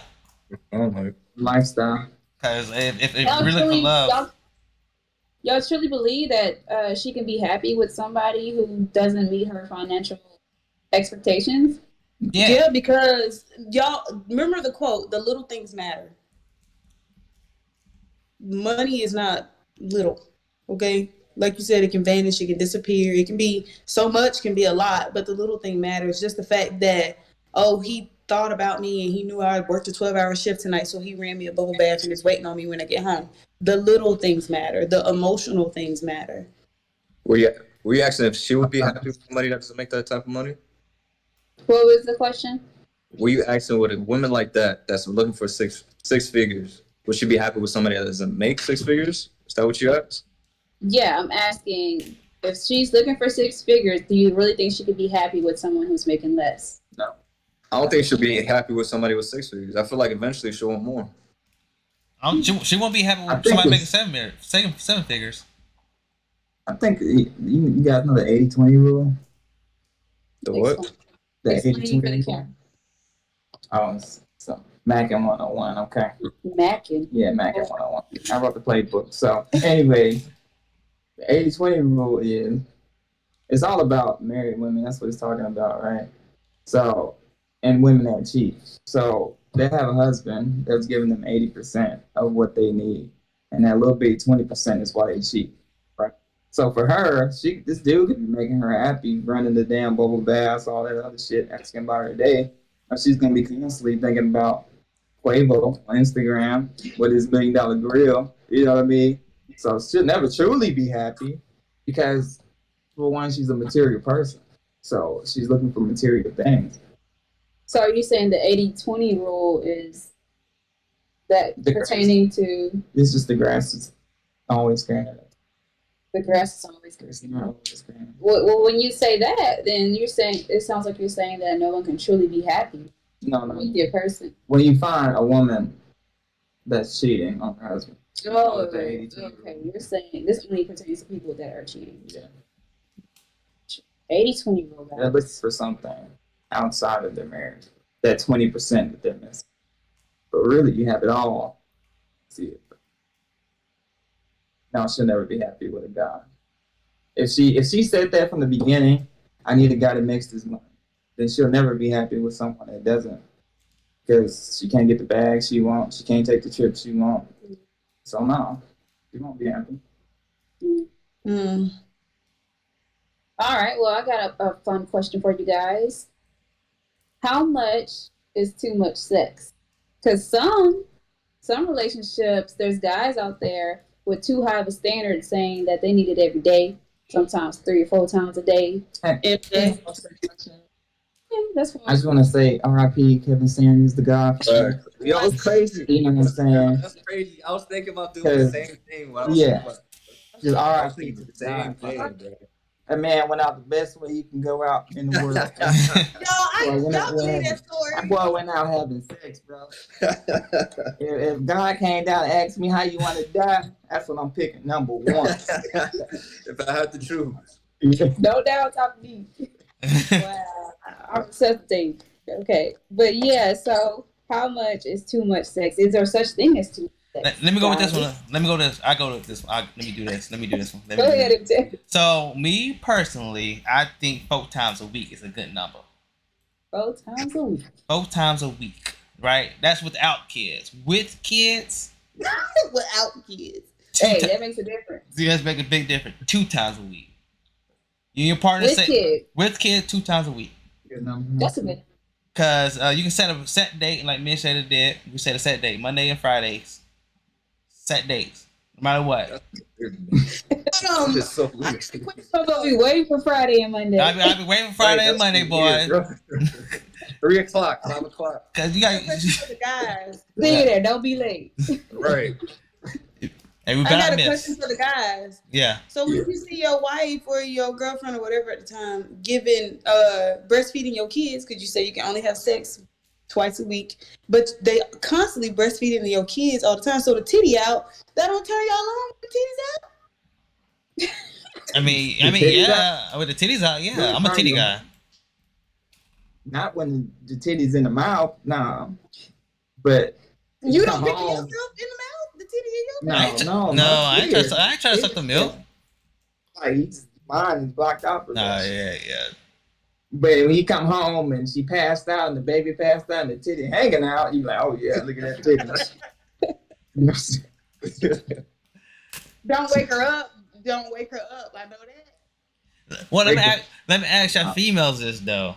[SPEAKER 5] I don't know.
[SPEAKER 3] Lifestyle.
[SPEAKER 4] Because if
[SPEAKER 2] Y'all
[SPEAKER 4] you're looking for
[SPEAKER 2] truly,
[SPEAKER 4] love,
[SPEAKER 2] y'all truly believe that she can be happy with somebody who doesn't meet her financial expectations?
[SPEAKER 4] yeah,
[SPEAKER 1] Yeah, because y'all remember the quote, the little things matter. Money is not little, okay? Like you said, it can vanish, it can disappear, it can be so much, can be a lot, but the little thing matters. Just the fact that, oh, he thought about me and he knew I worked a 12-hour shift tonight, so he ran me a bubble bath and is waiting on me when I get home. The little things matter, the emotional things matter.
[SPEAKER 5] Were you were you asking if she would be happy with somebody that doesn't make that type of money?
[SPEAKER 2] What was the question?
[SPEAKER 5] Were you asking with a woman like that that's looking for six figures? Would she be happy with somebody that doesn't make 6 figures? Is that what you asked?
[SPEAKER 2] Yeah, I'm asking if she's looking for 6 figures, do you really think she could be happy with someone who's making less?
[SPEAKER 3] No.
[SPEAKER 5] I don't think she'll be happy with somebody with 6 figures. I feel like eventually she'll want more.
[SPEAKER 4] she won't be happy
[SPEAKER 3] I
[SPEAKER 4] with
[SPEAKER 3] think
[SPEAKER 4] somebody making
[SPEAKER 3] it's-
[SPEAKER 4] seven figures.
[SPEAKER 3] I think you guys know the 80-20 rule?
[SPEAKER 5] The what?
[SPEAKER 3] The
[SPEAKER 2] Explain for
[SPEAKER 3] 80-20
[SPEAKER 2] the
[SPEAKER 3] rule?
[SPEAKER 2] camera.
[SPEAKER 3] Oh, so Mackin 101, okay.
[SPEAKER 2] Mackin.
[SPEAKER 3] Yeah, Mackin 101. I wrote the playbook. So anyway, the 80-20 rule is it's all about married women. That's what it's talking about, right? So, and women that cheat. So they have a husband that's giving them 80% of what they need, and that little bit 20% is why they cheat, right? So for her, this dude could be making her happy, running the damn bubble baths, all that other shit, asking about her day, or she's gonna be constantly thinking about Quavo on Instagram with his $1 million grill. You know what I mean? So she'll never truly be happy because, for one, she's a material person. So she's looking for material things.
[SPEAKER 2] So are you saying the 80-20 rule is that
[SPEAKER 3] The
[SPEAKER 2] pertaining to
[SPEAKER 3] It's just the grass is always greener.
[SPEAKER 2] the grass is always greener?
[SPEAKER 3] It's not always greener.
[SPEAKER 2] Well, when you say that, then you're saying it sounds like you're saying that no one can truly be happy
[SPEAKER 3] No.
[SPEAKER 2] with your person.
[SPEAKER 3] When you find a woman that's cheating on her husband.
[SPEAKER 2] Oh,
[SPEAKER 3] with the 80-20
[SPEAKER 2] okay.
[SPEAKER 3] rule.
[SPEAKER 2] You're saying this only pertains to people that are cheating.
[SPEAKER 3] Yeah.
[SPEAKER 2] 80-20 rule,
[SPEAKER 3] They're
[SPEAKER 2] guys.
[SPEAKER 3] looking for something outside of their marriage. That 20% that they're missing. But really, you have it all. See it. No, she'll never be happy with a guy. If she said that from the beginning, I need a guy that makes this money, then she'll never be happy with someone that doesn't. Because she can't get the bag she wants, she can't take the trip she wants. So no, she won't be happy.
[SPEAKER 1] Mm.
[SPEAKER 2] All right. Well, I got a fun question for you guys. How much is too much sex? Because some relationships, there's guys out there with too high of a standard saying that they need it every day, sometimes 3 or 4 times a day.
[SPEAKER 1] And
[SPEAKER 2] That's fine.
[SPEAKER 3] I just want to say R.I.P. Kevin Samuels, the God.
[SPEAKER 5] Yo, it's crazy.
[SPEAKER 3] You know what I'm saying?
[SPEAKER 5] That's crazy. I was thinking about doing the same thing. When I was
[SPEAKER 3] Yeah.
[SPEAKER 5] thinking about,
[SPEAKER 3] Just
[SPEAKER 5] I was
[SPEAKER 3] R.I.P.
[SPEAKER 5] thinking the same thing, bro.
[SPEAKER 3] That man went out the best way you can go out in the world.
[SPEAKER 1] y'all believe that story?
[SPEAKER 3] Boy went out having sex, bro. If God came down and asked me how you want to die, that's what I'm picking, number one.
[SPEAKER 5] If I had to choose.
[SPEAKER 2] No doubt on me. Wow. I'm resuscitating. Okay. But yeah, so how much is too much sex? Is there such thing as too much?
[SPEAKER 4] Let me go with this one. Let me go this. I go with this one. Let me do this. Let me do this one.
[SPEAKER 2] Go ahead, MJ.
[SPEAKER 4] So me personally, I think 4 times a week is a good number.
[SPEAKER 2] 4 times a week.
[SPEAKER 4] 4 times a week, right? That's without kids. With kids,
[SPEAKER 1] Without kids.
[SPEAKER 2] Hey, that makes a difference.
[SPEAKER 4] See, that's make a big difference. 2 times a week. You and your partner
[SPEAKER 2] With kids.
[SPEAKER 4] with kids 2 times a week.
[SPEAKER 2] That's a good.
[SPEAKER 4] Cause you can set a set date like me and Shada did. We set a set date Monday and Fridays. Set dates, no matter what.
[SPEAKER 5] It's so weird.
[SPEAKER 2] I'm gonna be waiting for Friday and Monday.
[SPEAKER 4] I'll be waiting for Friday and Monday, boy.
[SPEAKER 5] 3 o'clock, 5 o'clock.
[SPEAKER 4] Cause you got
[SPEAKER 1] For the guys.
[SPEAKER 2] See you there. Don't be late.
[SPEAKER 5] Right.
[SPEAKER 4] Hey, we
[SPEAKER 1] I got a
[SPEAKER 4] miss.
[SPEAKER 1] question for the guys.
[SPEAKER 4] Yeah.
[SPEAKER 1] So when you see your wife or your girlfriend or whatever at the time giving breastfeeding your kids, because you say you can only have sex twice a week, but they constantly breastfeeding your kids all the time, so the titty out, that don't turn y'all on with the titties out?
[SPEAKER 4] I mean,
[SPEAKER 3] titties
[SPEAKER 4] yeah. With the titties out, yeah. I'm a titty guy.
[SPEAKER 3] Not when the titty's in the mouth, nah. But
[SPEAKER 1] You don't
[SPEAKER 3] come
[SPEAKER 1] pick
[SPEAKER 3] home.
[SPEAKER 1] yourself in the mouth, the titty in your mouth?
[SPEAKER 3] No,
[SPEAKER 4] I ain't trying to suck the milk.
[SPEAKER 3] Like mine is blocked out for
[SPEAKER 4] Nah,
[SPEAKER 3] that.
[SPEAKER 4] yeah.
[SPEAKER 3] But when you come home and she passed out and the baby passed out and the titty hanging out, you like, oh yeah, look at that titty.
[SPEAKER 1] Don't wake her up. Don't wake her up. I know that.
[SPEAKER 4] Well, let me ask y'all females this though.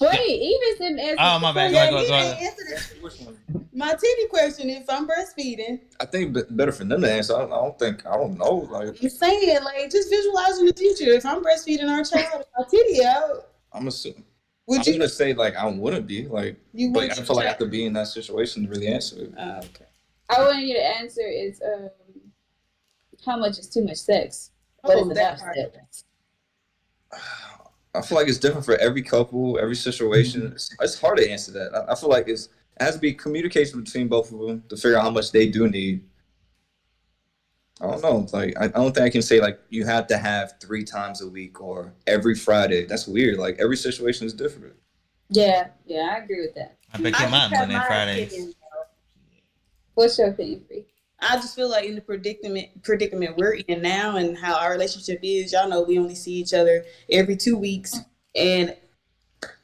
[SPEAKER 2] Wait, Eva's didn't answer.
[SPEAKER 4] Oh, my bad.
[SPEAKER 1] Yeah,
[SPEAKER 4] Go
[SPEAKER 1] he
[SPEAKER 4] ahead.
[SPEAKER 1] didn't answer this. My titty question: if I'm breastfeeding,
[SPEAKER 5] I think better for them to answer. I don't know. Like,
[SPEAKER 1] I'm saying, like, just visualizing the future. If I'm breastfeeding our child, my titty out,
[SPEAKER 5] I'm assuming.
[SPEAKER 1] would
[SPEAKER 5] I'm
[SPEAKER 1] you?
[SPEAKER 5] gonna say like I wouldn't be like,
[SPEAKER 1] You
[SPEAKER 5] but
[SPEAKER 1] would.
[SPEAKER 5] I feel like I have to be in that situation to really answer it.
[SPEAKER 1] Oh, okay.
[SPEAKER 2] I want you to answer is how much is too much sex? What is enough sex?
[SPEAKER 5] I feel like it's different for every couple, every situation. It's hard to answer that. I feel like it has to be communication between both of them to figure out how much they do need. I don't know. Like I don't think I can say like you have to have 3 times a week or every Friday. That's weird. Like every situation is different.
[SPEAKER 2] Yeah, I agree with that.
[SPEAKER 4] I bet you mine Monday and Fridays.
[SPEAKER 1] opinion.
[SPEAKER 2] What's your opinion, Bree?
[SPEAKER 1] I just feel like in the predicament we're in now and how our relationship is, y'all know we only see each other every 2 weeks, and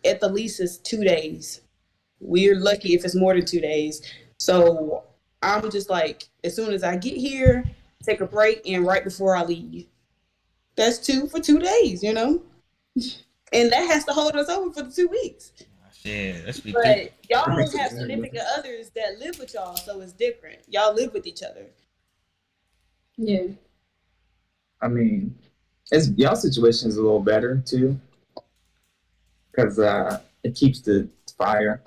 [SPEAKER 1] at the least it's 2 days. We're lucky if it's more than 2 days. So I'm just like, as soon as I get here, take a break, and right before I leave. That's 2 for 2 days, you know? And that has to hold us over for the 2 weeks.
[SPEAKER 4] Shit, that's be
[SPEAKER 1] But y'all don't have significant others that live with y'all, so it's different. Y'all live with each other.
[SPEAKER 2] Yeah.
[SPEAKER 3] I mean, it's y'all situation is a little better too, because it keeps the fire.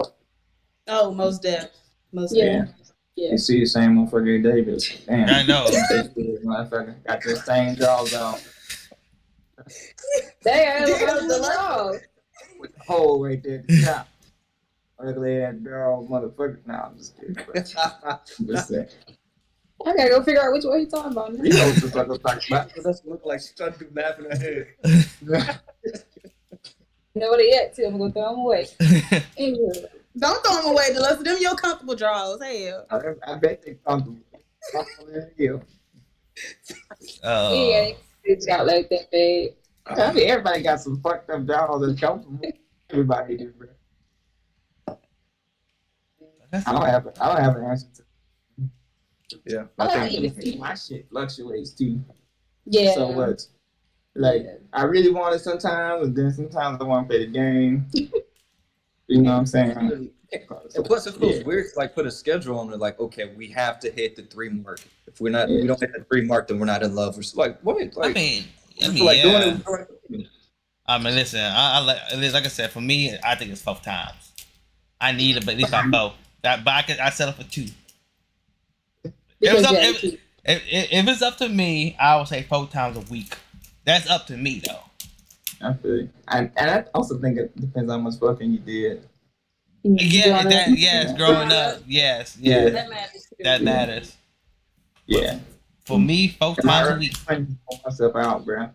[SPEAKER 1] Oh, most deaf. Most
[SPEAKER 2] Yeah.
[SPEAKER 1] deaf.
[SPEAKER 2] Yeah.
[SPEAKER 3] You see the same motherfucker every day, but damn.
[SPEAKER 4] I know.
[SPEAKER 3] Motherfucker got the same jaws on
[SPEAKER 2] Damn, the law.
[SPEAKER 3] with the hole right there at the top. Ugly ass girl, motherfucker. Nah, I'm just kidding. But I'm just saying.
[SPEAKER 2] I gotta go figure out which one he's talking about now.
[SPEAKER 3] You know what the fuck I'm talking about.
[SPEAKER 5] It doesn't look like she's trying to do math in her head.
[SPEAKER 2] Nobody yet, too. I'm gonna throw them away. Anyway.
[SPEAKER 1] Don't throw them away, Deluxe. Them your comfortable draws. Hell.
[SPEAKER 3] I bet they comfortable.
[SPEAKER 2] Yeah, it's out like that, babe.
[SPEAKER 3] I mean, everybody got some fucked up jaws that's comfortable. Everybody do, bro. I don't have an answer to.
[SPEAKER 5] Yeah,
[SPEAKER 3] I think my shit fluctuates too.
[SPEAKER 2] Yeah.
[SPEAKER 3] So what? Like I really want it sometimes, and then sometimes I want to play the game. You know what I'm saying?
[SPEAKER 5] And plus, it feels weird to like put a schedule on it. Like, okay, we have to hit the 3 mark. If we don't hit the 3 mark, then we're not in love. We're like, what? Like,
[SPEAKER 4] I mean,
[SPEAKER 5] like
[SPEAKER 4] yeah.
[SPEAKER 5] doing it.
[SPEAKER 4] I mean, listen. Like I said, for me, I think it's 4 times. I need it, but at least by 4. But I settle for 2. If it's up to me, I would say 4 times a week. That's up to me, though.
[SPEAKER 3] I feel you. And I also think it depends how much fucking you did.
[SPEAKER 4] Yes, growing up, yes.
[SPEAKER 1] That matters.
[SPEAKER 4] That matters.
[SPEAKER 3] Yeah.
[SPEAKER 4] For me, 4 times a week.
[SPEAKER 3] I put myself out, bro.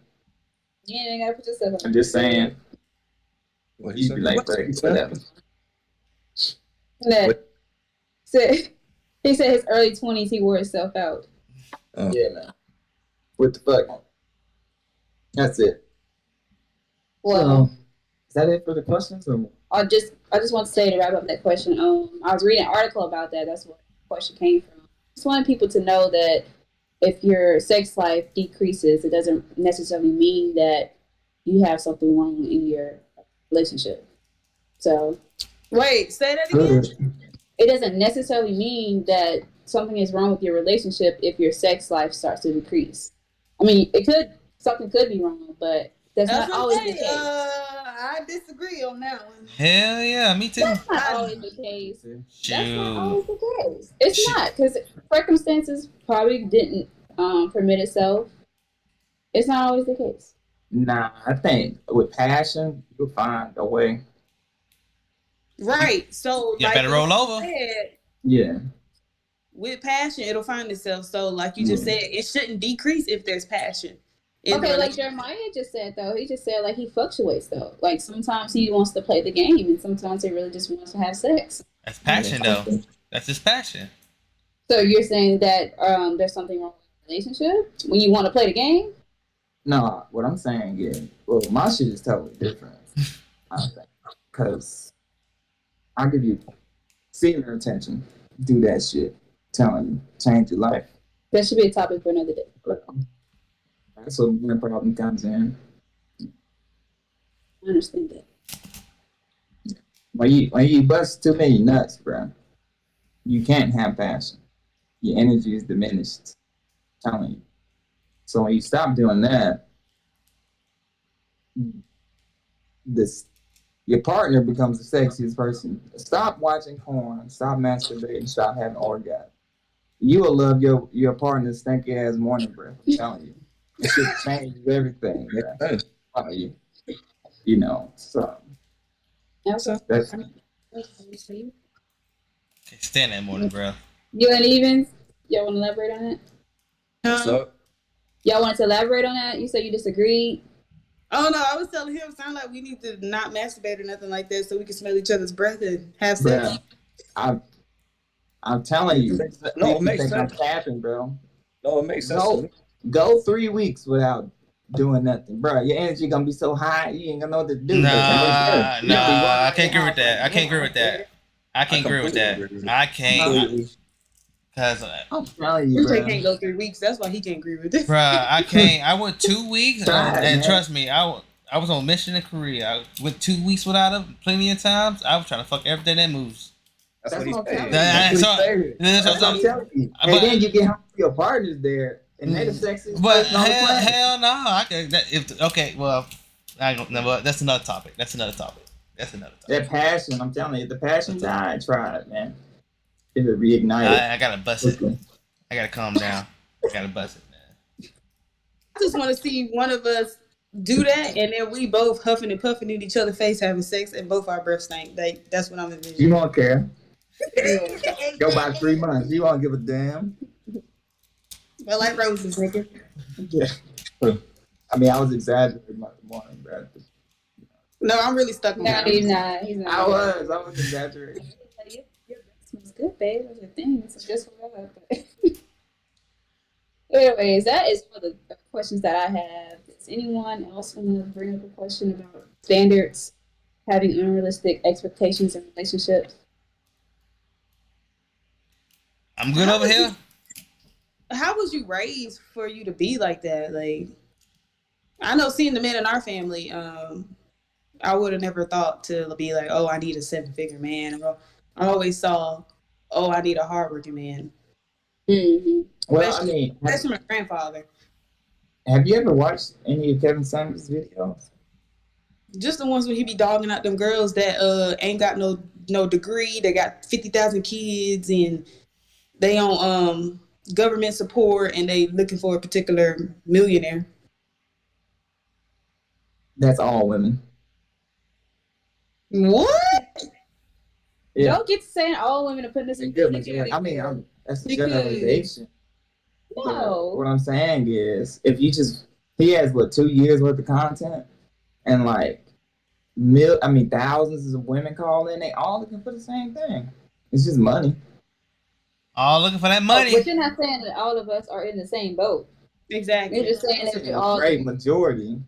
[SPEAKER 2] You ain't gotta put yourself on.
[SPEAKER 3] I'm just saying.
[SPEAKER 5] What
[SPEAKER 3] You be like, whatever.
[SPEAKER 2] Say He said his early 20s, he wore himself out.
[SPEAKER 3] Yeah, man. What the fuck? That's it.
[SPEAKER 2] Well,
[SPEAKER 3] So, is that it for the questions? Or?
[SPEAKER 2] I just want to say to wrap up that question. I was reading an article about that. That's where the question came from. Just wanted people to know that if your sex life decreases, it doesn't necessarily mean that you have something wrong in your relationship. So
[SPEAKER 1] Wait, say that again.
[SPEAKER 2] it doesn't necessarily mean that something is wrong with your relationship if your sex life starts to decrease. I mean, something could be wrong, but that's
[SPEAKER 1] I was
[SPEAKER 2] not
[SPEAKER 1] gonna
[SPEAKER 2] always the
[SPEAKER 1] say,
[SPEAKER 2] case.
[SPEAKER 1] I disagree on that one.
[SPEAKER 4] Hell yeah, me too.
[SPEAKER 2] That's not always the case. That's not
[SPEAKER 4] Shoot.
[SPEAKER 2] always the case. It's
[SPEAKER 4] Shoot.
[SPEAKER 2] not, because circumstances probably didn't permit itself. It's not always the case.
[SPEAKER 3] Nah, I think with passion, you'll find a way.
[SPEAKER 1] Right. So,
[SPEAKER 4] You
[SPEAKER 1] like
[SPEAKER 4] better roll over.
[SPEAKER 1] said,
[SPEAKER 3] Yeah.
[SPEAKER 1] with passion, it'll find itself. So, like you just said, it shouldn't decrease if there's passion.
[SPEAKER 2] Okay, like Jeremiah just said, though, he just said, like, he fluctuates, though. Like, sometimes he wants to play the game, and sometimes he really just wants to have sex.
[SPEAKER 4] That's passion, though. That's his passion.
[SPEAKER 2] So you're saying that there's something wrong with the relationship when you want to play the game?
[SPEAKER 3] No, what I'm saying is, well, my shit is totally different. I think, because I'll give you senior attention, do that shit, telling you, change your life.
[SPEAKER 2] That should be a topic for another day.
[SPEAKER 3] That's where the problem comes in.
[SPEAKER 2] I understand that.
[SPEAKER 3] When you bust too many nuts, bro, you can't have passion. Your energy is diminished. I'm telling you. So when you stop doing that, your partner becomes the sexiest person. Stop watching porn. Stop masturbating. Stop having orgasms. You will love your partner's stinky ass morning breath. I'm telling you. It should change everything. You know, so
[SPEAKER 2] Okay.
[SPEAKER 3] that's
[SPEAKER 4] Can't stand that morning, bro.
[SPEAKER 2] You and Evans, y'all want to elaborate on that?
[SPEAKER 5] What's up?
[SPEAKER 2] Y'all wanted to elaborate on that? You said you disagreed.
[SPEAKER 1] Oh no, I was telling him, sound like we need to not masturbate or nothing like that, so we can smell each other's breath and have sex.
[SPEAKER 3] Bruh, I'm telling you.
[SPEAKER 5] No, it makes
[SPEAKER 3] sense.
[SPEAKER 5] sense.
[SPEAKER 3] I'm capping, bro.
[SPEAKER 5] No, it makes sense.
[SPEAKER 3] Go 3 weeks without doing nothing, bro. Your energy gonna be so high, you ain't gonna know what to do.
[SPEAKER 4] Nah, I can't agree with that. I can't agree with that. I can't agree with that. I can't. Cause
[SPEAKER 3] I'm telling you, bro.
[SPEAKER 1] can't go 3 weeks. That's why he can't agree with this.
[SPEAKER 4] Bruh, I can't. I went 2 weeks,
[SPEAKER 3] Try it,
[SPEAKER 4] and
[SPEAKER 3] man.
[SPEAKER 4] trust me, I was on mission in Korea. I went 2 weeks without him plenty of times. I was trying to fuck everything that moves.
[SPEAKER 5] That's what he's
[SPEAKER 3] what I'm telling
[SPEAKER 5] saying.
[SPEAKER 3] you. That's what he's saying.
[SPEAKER 4] That's
[SPEAKER 3] That's what I'm telling you. And
[SPEAKER 4] But-
[SPEAKER 3] then you get home to your partners there, and they're the sexiest
[SPEAKER 4] But
[SPEAKER 3] person on the planet.
[SPEAKER 4] hell no, I could. Okay, well, I don't know. But that's another topic.
[SPEAKER 3] That passion, I'm telling you, if the passion died, try it, man. It will reignite it.
[SPEAKER 4] I gotta bust it. I gotta calm down. I gotta bust it, man.
[SPEAKER 1] I just want to see one of us do that, and then we both huffing and puffing in each other's face having sex, and both our breath stink. That's what I'm envisioning.
[SPEAKER 3] You won't care. Go by 3 months. You won't give a damn.
[SPEAKER 1] But like roses, nigga.
[SPEAKER 3] Yeah. I mean, I was exaggerating about the morning, bro.
[SPEAKER 1] No, I'm really stuck on
[SPEAKER 2] No,
[SPEAKER 1] that.
[SPEAKER 2] he's not. He's not.
[SPEAKER 3] I was exaggerating.
[SPEAKER 2] Your breath smells good, babe. That's your thing. It's just for that. Anyways, that is all the questions that I have. Does anyone else want to bring up a question about standards, having unrealistic expectations in relationships?
[SPEAKER 4] I'm good over here.
[SPEAKER 1] How was you raised for you to be like that? Like, I know seeing the men in our family, I would have never thought to be like, oh, I need a 7-figure man. Or I always saw, oh, I need a hardworking man.
[SPEAKER 2] Mm-hmm.
[SPEAKER 3] Well, I mean,
[SPEAKER 1] Especially my grandfather.
[SPEAKER 3] have you ever watched any of Kevin Samuels' videos?
[SPEAKER 1] Just the ones where he be dogging out them girls that ain't got no degree. They got 50,000 kids and they on government support and they looking for a particular millionaire.
[SPEAKER 3] That's all women.
[SPEAKER 1] What?
[SPEAKER 3] Yeah.
[SPEAKER 2] Don't get to saying all women are putting this in
[SPEAKER 3] Good, I mean, that's a generalization.
[SPEAKER 2] No.
[SPEAKER 3] What I'm saying is, if you he has 2 years worth of content, and like thousands of women call in, they all looking for the same thing. It's just money.
[SPEAKER 4] All looking for that
[SPEAKER 2] Oh,
[SPEAKER 4] money.
[SPEAKER 2] but you're not saying that all of us are in the same boat.
[SPEAKER 1] Exactly.
[SPEAKER 2] You're just saying that we're all.
[SPEAKER 3] Great majority.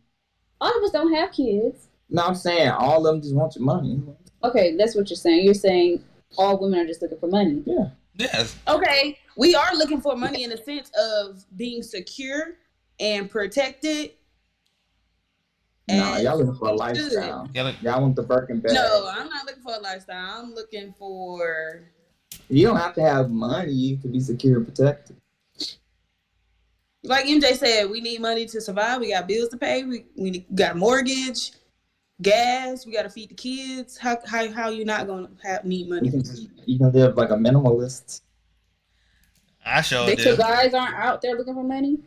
[SPEAKER 2] All of us don't have kids.
[SPEAKER 3] No, I'm saying all of them just want your money.
[SPEAKER 2] Okay, that's what you're saying. You're saying all women are just looking for money.
[SPEAKER 3] Yeah.
[SPEAKER 4] Yes.
[SPEAKER 1] Okay, we are looking for money in the sense of being secure and protected.
[SPEAKER 3] No,
[SPEAKER 1] As
[SPEAKER 3] y'all looking for a
[SPEAKER 1] we
[SPEAKER 3] lifestyle.
[SPEAKER 4] Yeah,
[SPEAKER 3] Y'all want the Birkin bag.
[SPEAKER 1] No, I'm not looking for a lifestyle. I'm looking for.
[SPEAKER 3] You don't have to have money to be secure and protected.
[SPEAKER 1] Like MJ said, we need money to survive. We got bills to pay. We got a mortgage, gas. We got to feed the kids. How you not gonna need money?
[SPEAKER 3] You can live like a minimalist.
[SPEAKER 4] I sure
[SPEAKER 2] That your
[SPEAKER 4] do.
[SPEAKER 2] guys aren't out there looking for money.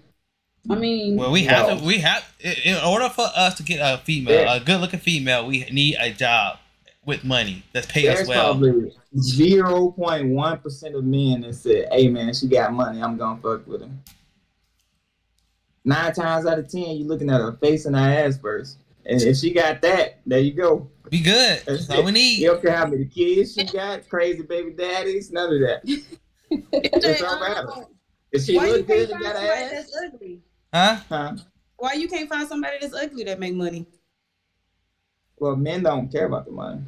[SPEAKER 2] I mean,
[SPEAKER 4] Well, we have to. We have in order for us to get a female, a good-looking female, we need a job with money that's pay us
[SPEAKER 3] There's
[SPEAKER 4] well.
[SPEAKER 3] probably 0.1% of men that said, "Hey man, she got money. I'm gonna fuck with her." 9 times out of 10, you looking at her face and her ass first. And if she got that, there you go.
[SPEAKER 4] Be good. That's all we need.
[SPEAKER 3] You don't care how many kids she got, crazy baby daddies, none of that. It don't matter. If she
[SPEAKER 1] Why you
[SPEAKER 3] look good
[SPEAKER 1] can't
[SPEAKER 3] and
[SPEAKER 1] find
[SPEAKER 3] got an
[SPEAKER 1] somebody
[SPEAKER 3] ass,
[SPEAKER 1] that's ugly?
[SPEAKER 4] Huh?
[SPEAKER 1] Why you can't find somebody that's ugly that make money?
[SPEAKER 3] Well, men don't care about the money.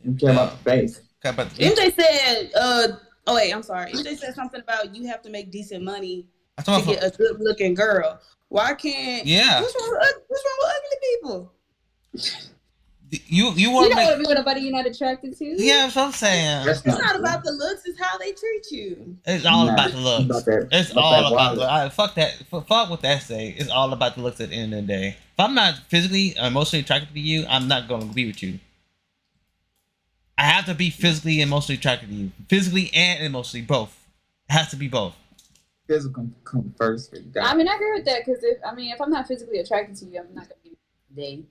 [SPEAKER 3] They care about the face.
[SPEAKER 4] Okay, but
[SPEAKER 1] MJ said, oh wait, I'm sorry. MJ said something about you have to make decent money to get a good looking girl. Why can't?
[SPEAKER 4] Yeah.
[SPEAKER 1] What's wrong with ugly people?
[SPEAKER 4] You
[SPEAKER 2] you
[SPEAKER 4] want
[SPEAKER 2] don't want to be with nobody you're not attracted to.
[SPEAKER 4] Yeah, that's what I'm saying.
[SPEAKER 1] It's not about the looks; it's how they treat you.
[SPEAKER 4] It's all about the looks. It's all about the looks. Fuck that. Fuck what that say. It's all about the looks at the end of the day. If I'm not physically, emotionally attracted to you, I'm not going to be with you. I have to be physically and emotionally attracted to you. Physically and emotionally, both. It has to be both.
[SPEAKER 3] Physical come first for you guys.
[SPEAKER 2] I mean, I agree with that because if I'm not physically attracted to you, I'm not gonna be today.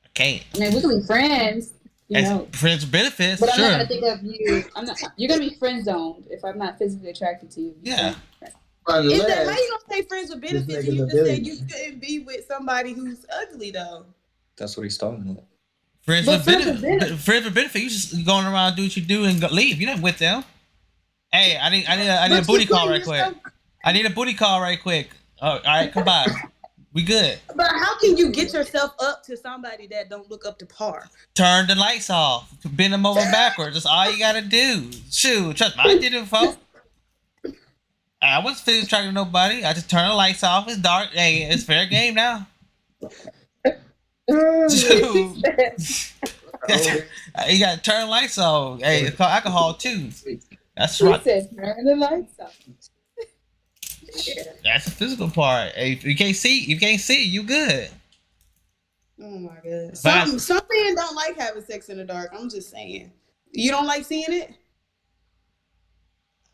[SPEAKER 4] I can't.
[SPEAKER 2] I mean, we can be friends, you know.
[SPEAKER 4] Friends with benefits,
[SPEAKER 2] but I'm
[SPEAKER 4] sure.
[SPEAKER 2] not gonna think of you. I'm not. You're gonna be friend zoned if I'm not physically attracted to you.
[SPEAKER 4] Yeah.
[SPEAKER 1] Is that how you gonna say friends with benefits? And you just said you couldn't be with somebody who's ugly though.
[SPEAKER 5] That's what he's talking about.
[SPEAKER 4] Friends with benefit. You just going around do what you do and leave. You're not with them. Hey, I need a booty call right quick. I need a booty call right quick. All right, come by. We good.
[SPEAKER 1] But how can you get yourself up to somebody that don't look up to par?
[SPEAKER 4] Turn the lights off. Bend them over backwards. That's all you gotta do. Shoot, trust me, I did it before. I wasn't physically attracted to nobody. I just turned the lights off. It's dark. Hey, it's fair game now. Shoot. You gotta turn the lights off. Hey, it's called alcohol too. That's right.
[SPEAKER 2] Said, turn the lights off.
[SPEAKER 4] That's the physical part. Hey, if you can't see, you good.
[SPEAKER 1] Oh my god. Some men don't like having sex in the dark. I'm just saying. You don't like seeing it?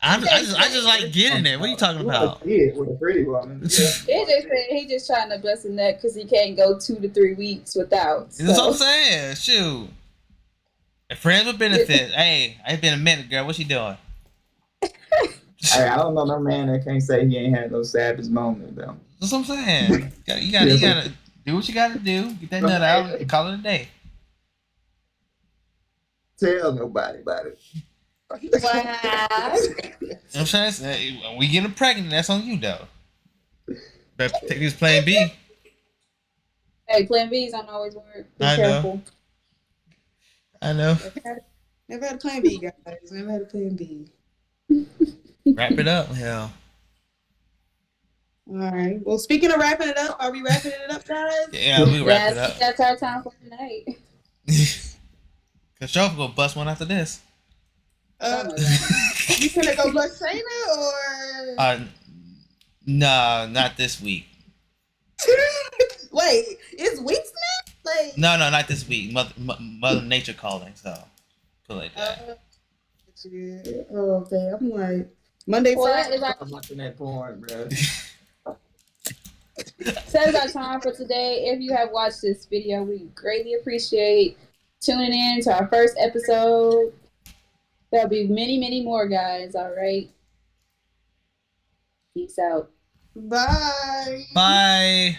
[SPEAKER 4] I just like getting it. What are you talking about?
[SPEAKER 3] With a pretty woman.
[SPEAKER 2] He just said he just trying to bust a nut because he can't go 2 to 3 weeks without. So.
[SPEAKER 4] That's what I'm saying. Shoot. Friends with benefits. Hey, it's been a minute, girl. What you doing?
[SPEAKER 3] Hey, I don't know no man that can't say he ain't had no savage moment though.
[SPEAKER 4] That's what I'm saying. You gotta do what you gotta do. Get that nut out and call it a day.
[SPEAKER 3] Tell nobody about it.
[SPEAKER 1] Wow.
[SPEAKER 4] I'm saying we getting pregnant. That's on you though. Better take this plan B.
[SPEAKER 2] Hey, plan B's don't always work. Be
[SPEAKER 4] I
[SPEAKER 2] careful.
[SPEAKER 4] I know.
[SPEAKER 1] Never had a plan B, guys. Never had a plan B.
[SPEAKER 4] Wrap it up, hell.
[SPEAKER 1] All right. Well, speaking of wrapping it up, are we wrapping it up, guys?
[SPEAKER 4] Yeah, we wrap it up.
[SPEAKER 2] That's our time for tonight.
[SPEAKER 4] Cause y'all gonna bust one after this.
[SPEAKER 1] You gonna go bust Shayna or?
[SPEAKER 4] No, not this week.
[SPEAKER 1] Wait, it's weeks now? Like
[SPEAKER 4] No, not this week. Mother Nature calling, so put it like that.
[SPEAKER 1] Oh, okay. I'm like Monday, Friday.
[SPEAKER 3] I'm watching that porn, bro.
[SPEAKER 2] That is our time for today. If you have watched this video, we greatly appreciate tuning in to our first episode. There'll be many, many more, guys. All right. Peace out.
[SPEAKER 1] Bye.
[SPEAKER 4] Bye.